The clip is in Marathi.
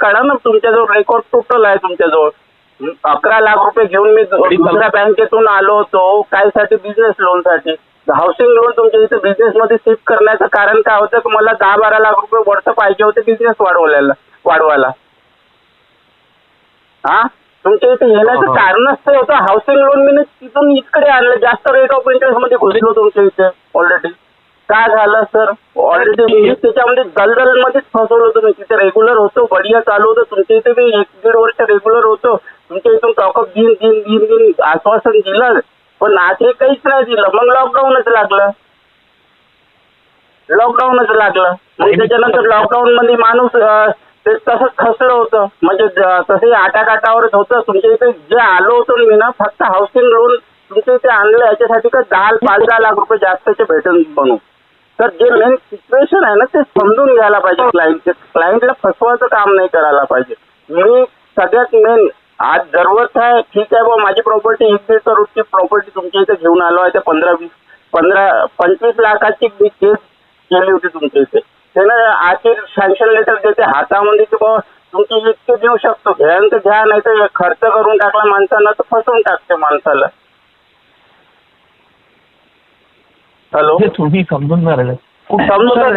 काढा ना, तुमच्याजवळ रेकॉर्ड टोटल आहे तुमच्याजवळ. 11 लाख रुपये घेऊन मी दुसऱ्या बँकेतून आलो होतो कायसाठी, बिझनेस लोनसाठी. हाऊसिंग लोन तुमच्या इथे बिझनेस मध्ये शिफ्ट करण्याचं कारण काय होतं की मला 10-12 लाख रुपये वर्ष पाहिजे होते बिझनेस वाढवायला. हा, तुमच्या इथे येण्याचं कारणच ते होतं. हाऊसिंग लोन मी तिथून इकडे आणलं, जास्त रेट ऑफ इंटरेस्ट मध्ये घुसलो तुमच्या इथे ऑलरेडी. काय झालं सर, ऑलरेडी मी त्याच्यामध्ये दलदलमध्येच फसवलं तुम्ही. तिथे रेग्युलर होतो, बढिया चालू होतं. तुमच्या इथे मी 1-1.5 वर्ष रेग्युलर होतो. तुमच्या इथून टॉकअप दिन आश्वासन दिलं, पण आधी काहीच नाही दिलं. मग लॉकडाऊनच लागलं. मग त्याच्यानंतर लॉकडाऊन मध्ये माणूस ते तसंच खसलं होतं. म्हणजे तसे आटाकाटावरच होतं. तुमच्या इथे जे आलो होतो मी ना, फक्त हाऊसिंग लोन तुमच्या इथे आणलं याच्यासाठी का 5-10 लाख रुपये जास्तचे भेटून बनवू. तर जे मेन सिच्युएशन आहे ना, ते समजून घ्यायला पाहिजे. क्लायंटला फसवायचं काम नाही करायला पाहिजे. मी सगळ्यात मेन आज जरूरत आहे, ठीक आहे बाबा, माझी प्रॉपर्टी 1-1.5 करोडची प्रॉपर्टी तुमच्या इथे घेऊन आलो आहे. ते 15-20-25 लाखाची मी केस केली होती तुमच्या इथे. त्यानं आखिर सँक्शन लेटर देते हातामध्ये की बाबा तुमचे इतके देऊ शकतो, घ्या तर घ्या, नाही तर खर्च करून टाकला माणसानं तर फसवून टाकते माणसाला. हॅलो, तुम्ही समजून समजून